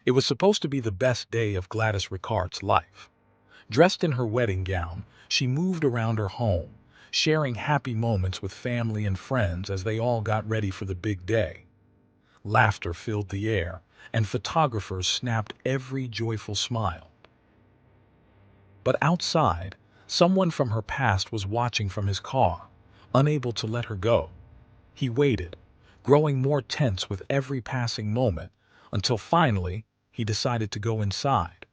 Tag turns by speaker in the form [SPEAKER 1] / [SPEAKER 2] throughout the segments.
[SPEAKER 1] It was supposed to be the best day of Gladys Ricard's life. Dressed in her wedding gown, she moved around her home, sharing happy moments with family and friends as they all got ready for the big day. Laughter filled the air, and photographers snapped every joyful smile. But outside, someone from her past was watching from his car, unable to let her go. He waited, growing more tense with every passing moment, until finally he decided to go inside.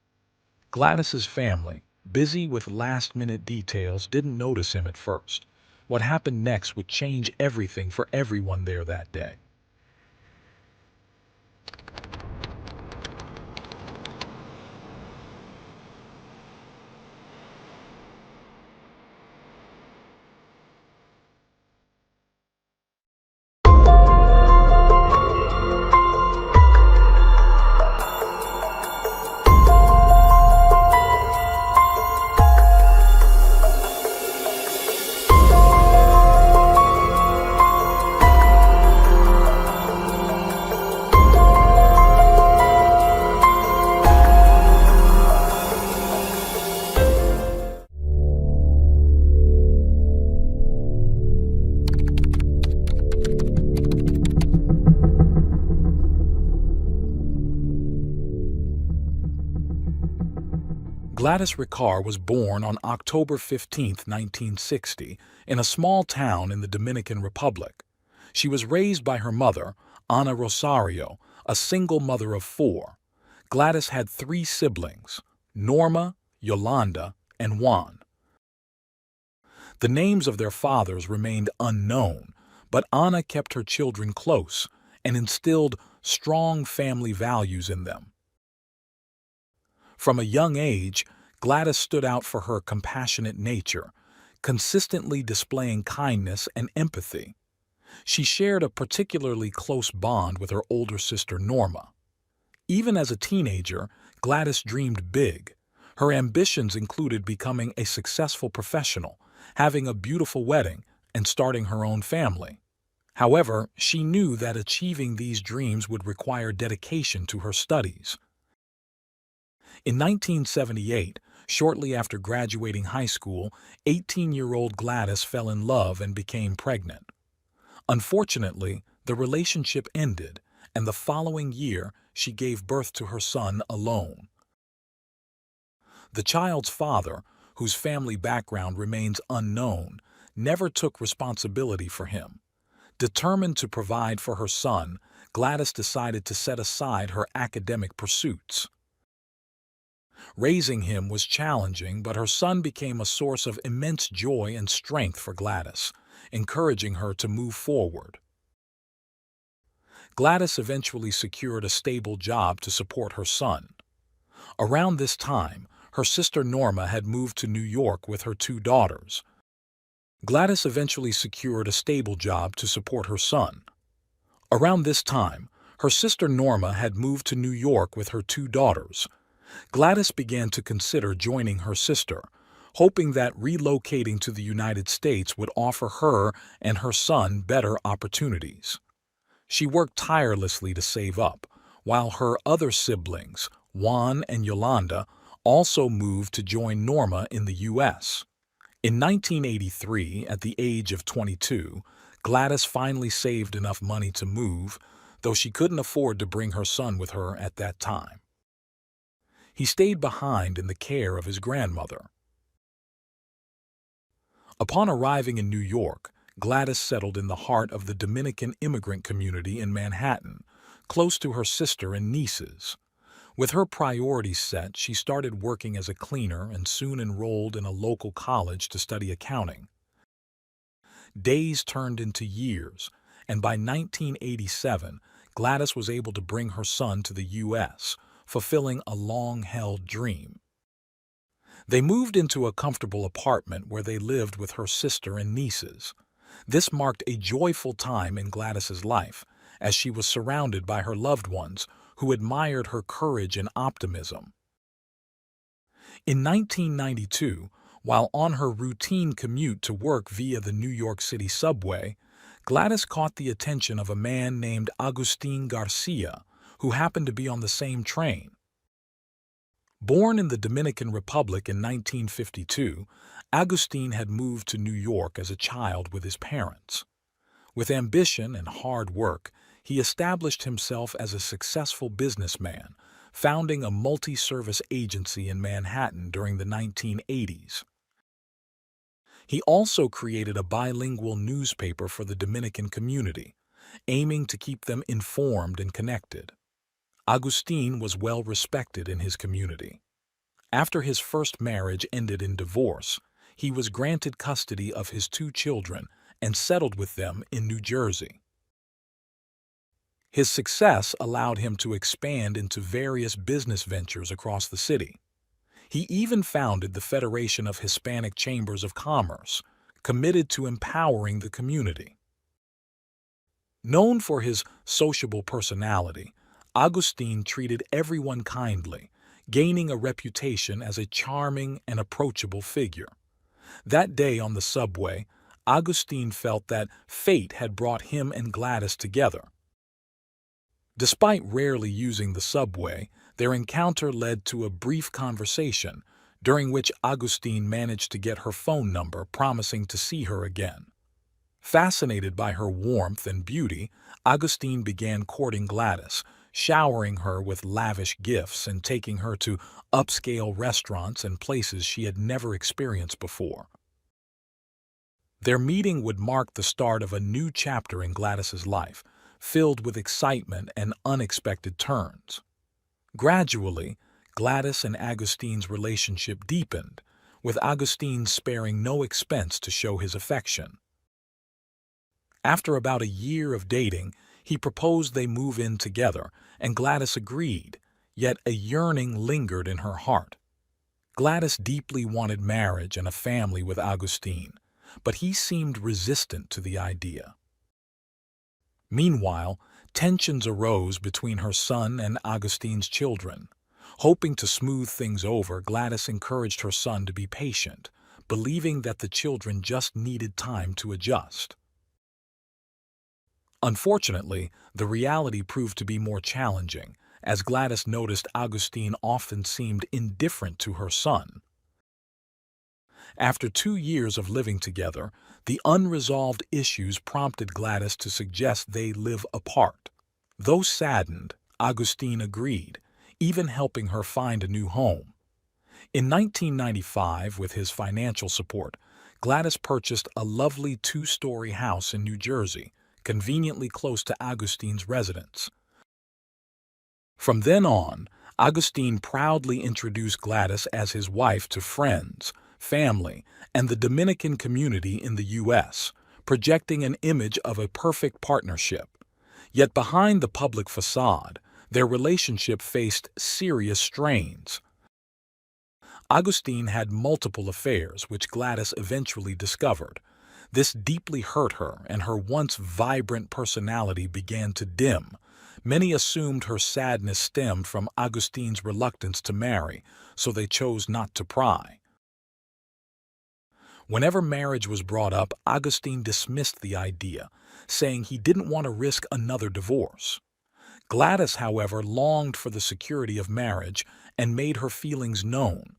[SPEAKER 1] Gladys's family, busy with last-minute details, didn't notice him at first. What happened next would change everything for everyone there that day. Gladys Ricard was born on October 15, 1960, in a small town in the Dominican Republic. She was raised by her mother, Ana Rosario, a single mother of four. Gladys had three siblings, Norma, Yolanda, and Juan. The names of their fathers remained unknown, but Ana kept her children close and instilled strong family values in them. From a young age, Gladys stood out for her compassionate nature, consistently displaying kindness and empathy. She shared a particularly close bond with her older sister Norma. Even as a teenager, Gladys dreamed big. Her ambitions included becoming a successful professional, having a beautiful wedding, and starting her own family. However, she knew that achieving these dreams would require dedication to her studies. In 1978, shortly after graduating high school, 18-year-old Gladys fell in love and became pregnant. Unfortunately, the relationship ended, and the following year she gave birth to her son alone. The child's father, whose family background remains unknown, never took responsibility for him. Determined to provide for her son, Gladys decided to set aside her academic pursuits. Raising him was challenging, but her son became a source of immense joy and strength for Gladys, encouraging her to move forward. Gladys eventually secured a stable job to support her son. Around this time, her sister Norma had moved to New York with her two daughters. Gladys eventually secured a stable job to support her son. Around this time, her sister Norma had moved to New York with her two daughters. Gladys began to consider joining her sister, hoping that relocating to the United States would offer her and her son better opportunities. She worked tirelessly to save up, while her other siblings, Juan and Yolanda, also moved to join Norma in the U.S. In 1983, at the age of 22, Gladys finally saved enough money to move, though she couldn't afford to bring her son with her at that time. He stayed behind in the care of his grandmother. Upon arriving in New York, Gladys settled in the heart of the Dominican immigrant community in Manhattan, close to her sister and nieces. With her priorities set, she started working as a cleaner and soon enrolled in a local college to study accounting. Days turned into years, and by 1987, Gladys was able to bring her son to the U.S., fulfilling a long-held dream. They moved into a comfortable apartment where they lived with her sister and nieces. This marked a joyful time in Gladys's life, as she was surrounded by her loved ones who admired her courage and optimism. In 1992, while on her routine commute to work via the New York City subway, Gladys caught the attention of a man named Agustin Garcia, who happened to be on the same train. Born in the Dominican Republic in 1952, Agustin had moved to New York as a child with his parents. With ambition and hard work, he established himself as a successful businessman, founding a multi-service agency in Manhattan during the 1980s. He also created a bilingual newspaper for the Dominican community, aiming to keep them informed and connected. Agustin was well respected in his community. After his first marriage ended in divorce, he was granted custody of his 2 children and settled with them in New Jersey. His success allowed him to expand into various business ventures across the city. He even founded the Federation of Hispanic Chambers of Commerce, committed to empowering the community. Known for his sociable personality, Agustin treated everyone kindly, gaining a reputation as a charming and approachable figure. That day on the subway, Agustin felt that fate had brought him and Gladys together. Despite rarely using the subway, their encounter led to a brief conversation, during which Agustin managed to get her phone number, promising to see her again. Fascinated by her warmth and beauty, Agustin began courting Gladys, showering her with lavish gifts and taking her to upscale restaurants and places she had never experienced before. Their meeting would mark the start of a new chapter in Gladys's life, filled with excitement and unexpected turns. Gradually, Gladys and Agustin's relationship deepened, with Agustin sparing no expense to show his affection. After about a year of dating, he proposed they move in together, and Gladys agreed, yet a yearning lingered in her heart. Gladys deeply wanted marriage and a family with Agustin, but he seemed resistant to the idea. Meanwhile, tensions arose between her son and Agustin's children. Hoping to smooth things over, Gladys encouraged her son to be patient, believing that the children just needed time to adjust. Unfortunately, the reality proved to be more challenging, as Gladys noticed Agustin often seemed indifferent to her son. After 2 years of living together, the unresolved issues prompted Gladys to suggest they live apart. Though saddened, Agustin agreed, even helping her find a new home. In 1995, with his financial support, Gladys purchased a lovely 2-story house in New Jersey, conveniently close to Agustin's residence. From then on, Agustin proudly introduced Gladys as his wife to friends, family, and the Dominican community in the U.S., projecting an image of a perfect partnership. Yet behind the public facade, their relationship faced serious strains. Agustin had multiple affairs, which Gladys eventually discovered. This deeply hurt her, and her once vibrant personality began to dim. Many assumed her sadness stemmed from Agustin's reluctance to marry, so they chose not to pry. Whenever marriage was brought up, Agustin dismissed the idea, saying he didn't want to risk another divorce. Gladys, however, longed for the security of marriage and made her feelings known.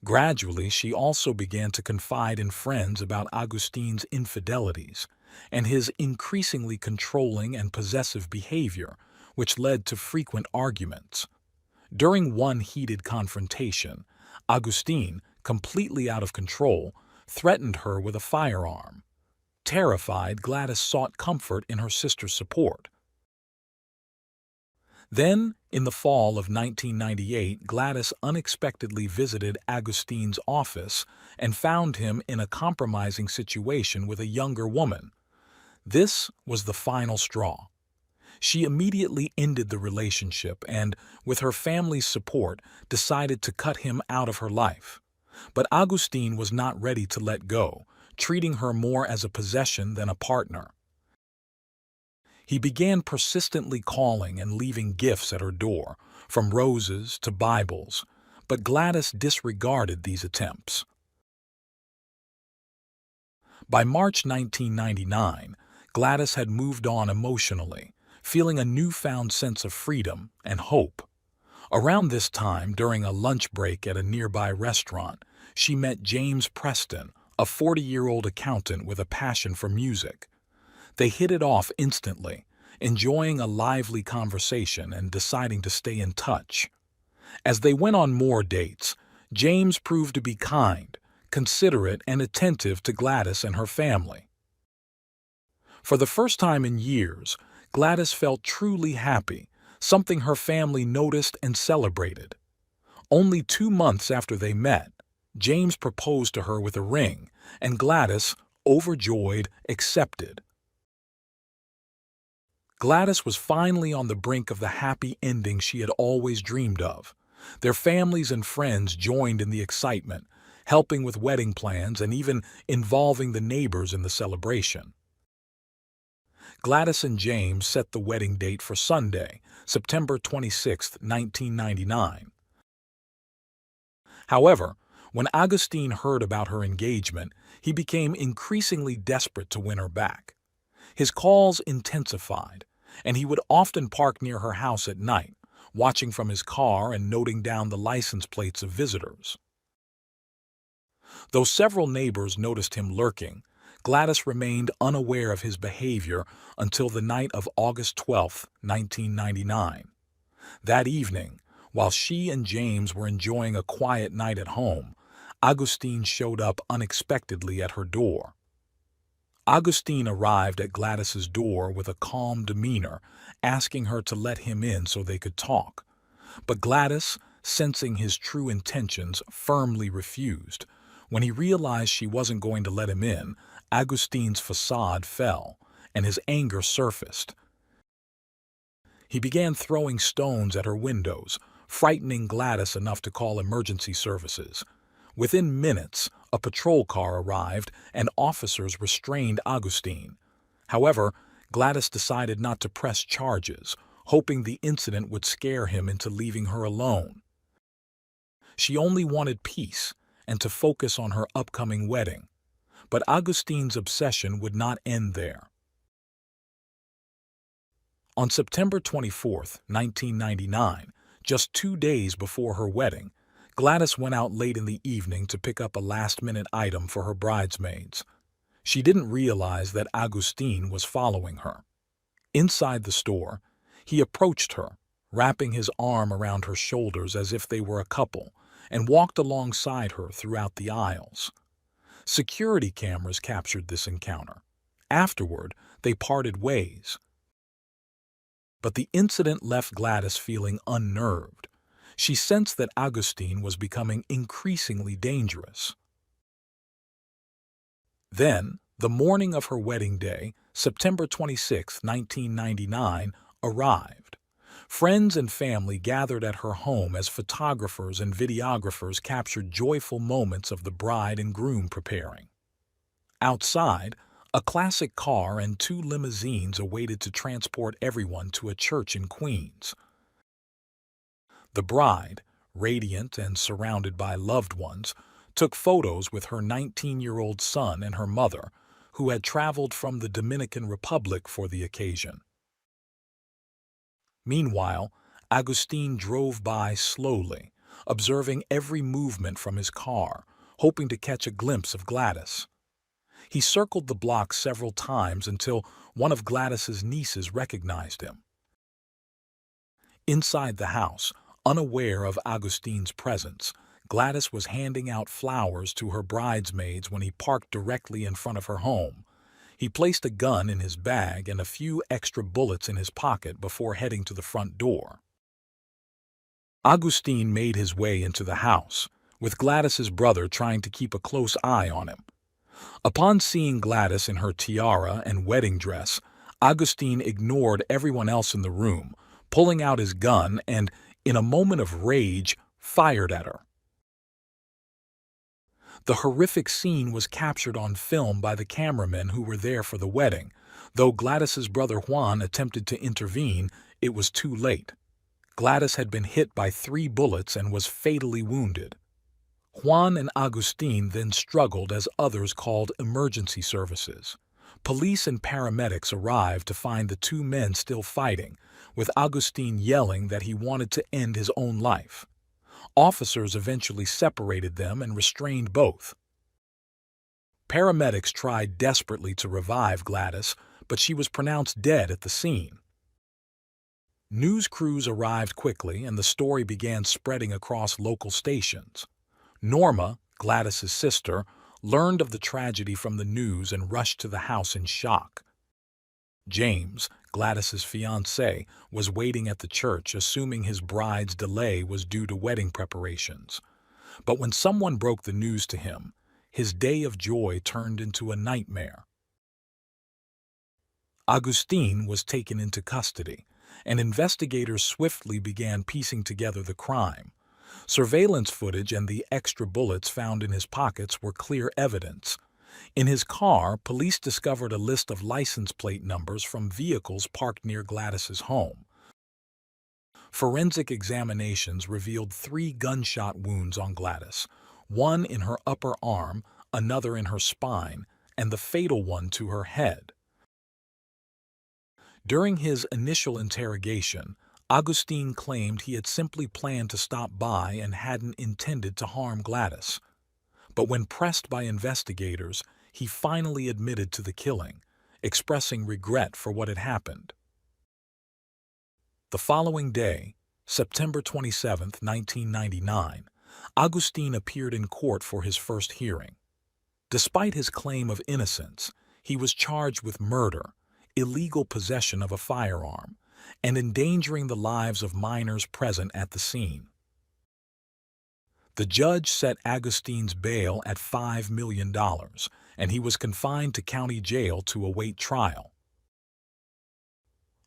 [SPEAKER 1] Gradually, she also began to confide in friends about Agustin's infidelities and his increasingly controlling and possessive behavior, which led to frequent arguments. During one heated confrontation, Agustin, completely out of control, threatened her with a firearm. Terrified, Gladys sought comfort in her sister's support. Then, in the fall of 1998, Gladys unexpectedly visited Agustin's office and found him in a compromising situation with a younger woman. This was the final straw. She immediately ended the relationship and, with her family's support, decided to cut him out of her life. But Agustin was not ready to let go, treating her more as a possession than a partner. He began persistently calling and leaving gifts at her door, from roses to Bibles, but Gladys disregarded these attempts. By March 1999, Gladys had moved on emotionally, feeling a newfound sense of freedom and hope. Around this time, during a lunch break at a nearby restaurant, she met James Preston, a 40-year-old accountant with a passion for music. They hit it off instantly, enjoying a lively conversation and deciding to stay in touch. As they went on more dates, James proved to be kind, considerate, and attentive to Gladys and her family. For the first time in years, Gladys felt truly happy, something her family noticed and celebrated. Only 2 months after they met, James proposed to her with a ring, and Gladys, overjoyed, accepted. Gladys was finally on the brink of the happy ending she had always dreamed of. Their families and friends joined in the excitement, helping with wedding plans and even involving the neighbors in the celebration. Gladys and James set the wedding date for Sunday, September 26, 1999. However, when Augustine heard about her engagement, he became increasingly desperate to win her back. His calls intensified, and he would often park near her house at night, watching from his car and noting down the license plates of visitors. Though several neighbors noticed him lurking, Gladys remained unaware of his behavior until the night of August 12, 1999. That evening, while she and James were enjoying a quiet night at home, Augustine showed up unexpectedly at her door. Augustine arrived at Gladys's door with a calm demeanor, asking her to let him in so they could talk. But Gladys, sensing his true intentions, firmly refused. When he realized she wasn't going to let him in, Augustine's facade fell, and his anger surfaced. He began throwing stones at her windows, frightening Gladys enough to call emergency services. Within minutes, a patrol car arrived and officers restrained Augustine. However, Gladys decided not to press charges, hoping the incident would scare him into leaving her alone. She only wanted peace and to focus on her upcoming wedding. But Augustine's obsession would not end there. On September 24, 1999, just 2 days before her wedding, Gladys went out late in the evening to pick up a last-minute item for her bridesmaids. She didn't realize that Augustine was following her. Inside the store, he approached her, wrapping his arm around her shoulders as if they were a couple, and walked alongside her throughout the aisles. Security cameras captured this encounter. Afterward, they parted ways. But the incident left Gladys feeling unnerved. She sensed that Augustine was becoming increasingly dangerous. Then, the morning of her wedding day, September 26, 1999, arrived. Friends and family gathered at her home as photographers and videographers captured joyful moments of the bride and groom preparing. Outside, a classic car and 2 limousines awaited to transport everyone to a church in Queens. The bride, radiant and surrounded by loved ones, took photos with her 19-year-old son and her mother, who had traveled from the Dominican Republic for the occasion. Meanwhile, Augustine drove by slowly, observing every movement from his car, hoping to catch a glimpse of Gladys. He circled the block several times until one of Gladys's nieces recognized him. Inside the house, unaware of Augustine's presence, Gladys was handing out flowers to her bridesmaids when he parked directly in front of her home. He placed a gun in his bag and a few extra bullets in his pocket before heading to the front door. Augustine made his way into the house, with Gladys's brother trying to keep a close eye on him. Upon seeing Gladys in her tiara and wedding dress, Augustine ignored everyone else in the room, pulling out his gun and, in a moment of rage, fired at her. The horrific scene was captured on film by the cameramen who were there for the wedding. Though Gladys's brother Juan attempted to intervene, it was too late. Gladys had been hit by 3 bullets and was fatally wounded. Juan and Augustine then struggled as others called emergency services. Police and paramedics arrived to find the two men still fighting, with Agustin yelling that he wanted to end his own life. Officers eventually separated them and restrained both. Paramedics tried desperately to revive Gladys, but she was pronounced dead at the scene. News crews arrived quickly and the story began spreading across local stations. Norma, Gladys's sister, learned of the tragedy from the news and rushed to the house in shock. James, Gladys's fiancé, was waiting at the church, assuming his bride's delay was due to wedding preparations. But when someone broke the news to him, his day of joy turned into a nightmare. Agustin was taken into custody, and investigators swiftly began piecing together the crime. Surveillance footage and the extra bullets found in his pockets were clear evidence. In his car, police discovered a list of license plate numbers from vehicles parked near Gladys's home. Forensic examinations revealed 3 gunshot wounds on Gladys, one in her upper arm, another in her spine, and the fatal one to her head. During his initial interrogation, Agustin claimed he had simply planned to stop by and hadn't intended to harm Gladys. But when pressed by investigators, he finally admitted to the killing, expressing regret for what had happened. The following day, September 27, 1999, Agustin appeared in court for his first hearing. Despite his claim of innocence, he was charged with murder, illegal possession of a firearm, and endangering the lives of minors present at the scene. The judge set Agustin's bail at $5 million, and he was confined to county jail to await trial.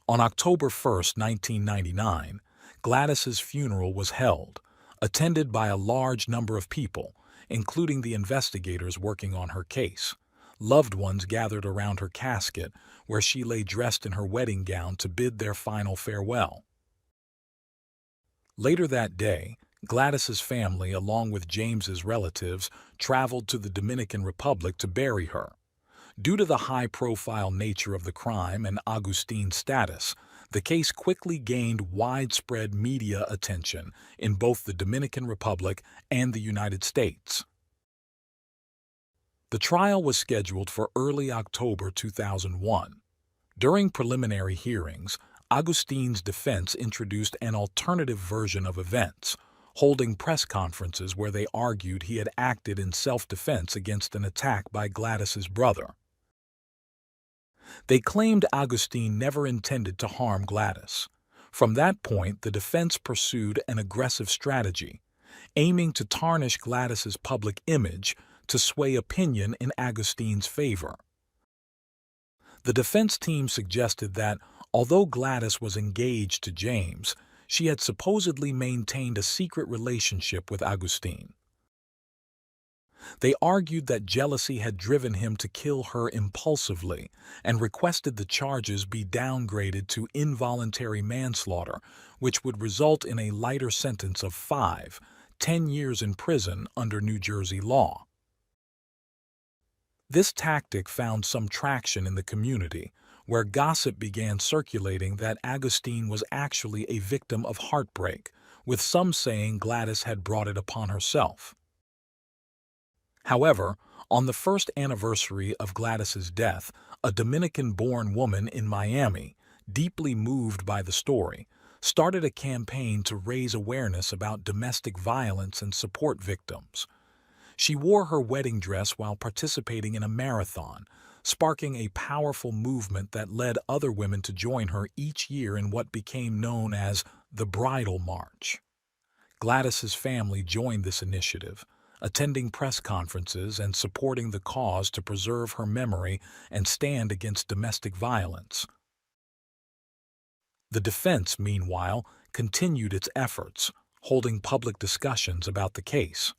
[SPEAKER 1] On October 1, 1999, Gladys's funeral was held, attended by a large number of people, including the investigators working on her case. Loved ones gathered around her casket, where she lay dressed in her wedding gown to bid their final farewell. Later that day, Gladys's family, along with James's relatives, traveled to the Dominican Republic to bury her. Due to the high-profile nature of the crime and Agustin's status, the case quickly gained widespread media attention in both the Dominican Republic and the United States. The trial was scheduled for early October 2001. During preliminary hearings, Agustin's defense introduced an alternative version of events, holding press conferences where they argued he had acted in self-defense against an attack by Gladys's brother. They claimed Agustin never intended to harm Gladys. From that point, the defense pursued an aggressive strategy, aiming to tarnish Gladys's public image to sway opinion in Agustin's favor. The defense team suggested that, although Gladys was engaged to James, she had supposedly maintained a secret relationship with Agustin. They argued that jealousy had driven him to kill her impulsively and requested the charges be downgraded to involuntary manslaughter, which would result in a lighter sentence of 10 years in prison under New Jersey law. This tactic found some traction in the community, where gossip began circulating that Agustin was actually a victim of heartbreak, with some saying Gladys had brought it upon herself. However, on the first anniversary of Gladys's death, a Dominican-born woman in Miami, deeply moved by the story, started a campaign to raise awareness about domestic violence and support victims. She wore her wedding dress while participating in a marathon, sparking a powerful movement that led other women to join her each year in what became known as the Bridal March. Gladys's family joined this initiative, attending press conferences and supporting the cause to preserve her memory and stand against domestic violence. The defense, meanwhile, continued its efforts, holding public discussions about the case.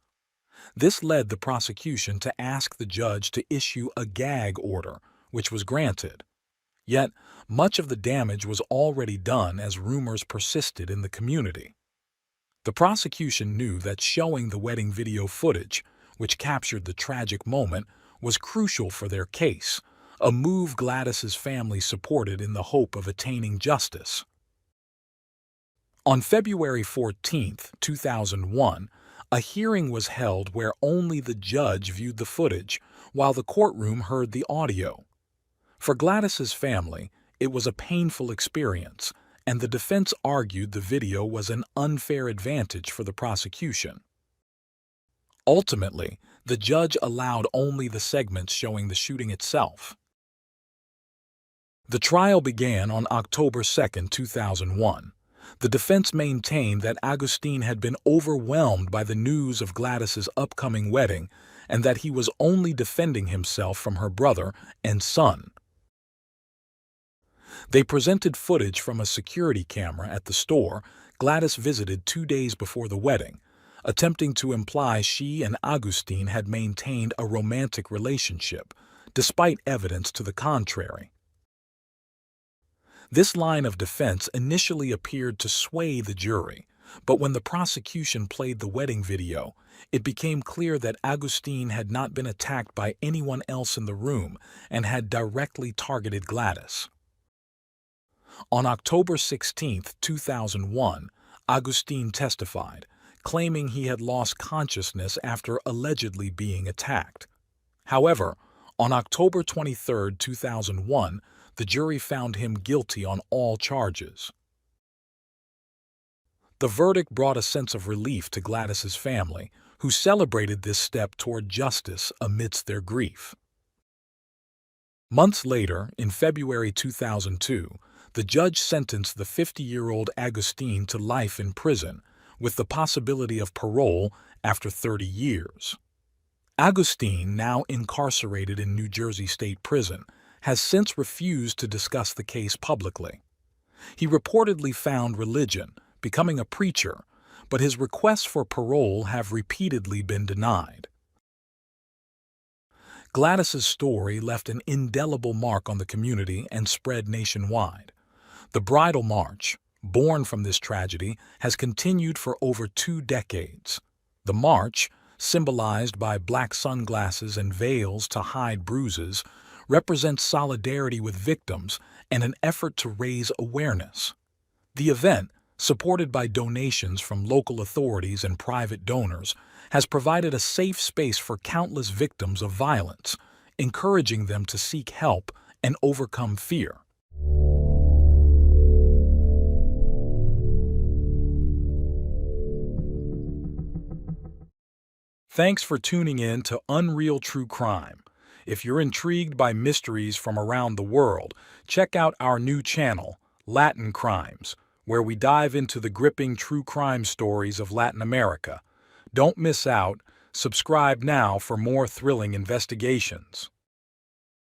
[SPEAKER 1] This led the prosecution to ask the judge to issue a gag order, which was granted. Yet, much of the damage was already done as rumors persisted in the community. The prosecution knew that showing the wedding video footage, which captured the tragic moment, was crucial for their case, a move Gladys's family supported in the hope of attaining justice. On February 14, 2001, a hearing was held where only the judge viewed the footage, while the courtroom heard the audio. For Gladys's family, it was a painful experience, and the defense argued the video was an unfair advantage for the prosecution. Ultimately, the judge allowed only the segments showing the shooting itself. The trial began on October 2, 2001. The defense maintained that Agustin had been overwhelmed by the news of Gladys's upcoming wedding and that he was only defending himself from her brother and son. They presented footage from a security camera at the store Gladys visited 2 days before the wedding, attempting to imply she and Agustin had maintained a romantic relationship, despite evidence to the contrary. This line of defense initially appeared to sway the jury, but when the prosecution played the wedding video, it became clear that Agustin had not been attacked by anyone else in the room and had directly targeted Gladys. On October 16, 2001, Agustin testified, claiming he had lost consciousness after allegedly being attacked. However, on October 23, 2001, the jury found him guilty on all charges. The verdict brought a sense of relief to Gladys's family, who celebrated this step toward justice amidst their grief. Months later, in February 2002, the judge sentenced the 50-year-old Agustin to life in prison, with the possibility of parole after 30 years. Agustin, now incarcerated in New Jersey State Prison, has since refused to discuss the case publicly. He reportedly found religion, becoming a preacher, but his requests for parole have repeatedly been denied. Gladys's story left an indelible mark on the community and spread nationwide. The Bridal March, born from this tragedy, has continued for over 2 decades. The march, symbolized by black sunglasses and veils to hide bruises, represents solidarity with victims and an effort to raise awareness. The event, supported by donations from local authorities and private donors, has provided a safe space for countless victims of violence, encouraging them to seek help and overcome fear. Thanks for tuning in to Unreal True Crime. If you're intrigued by mysteries from around the world, check out our new channel, Latin Crimes, where we dive into the gripping true crime stories of Latin America. Don't miss out. Subscribe now for more thrilling investigations.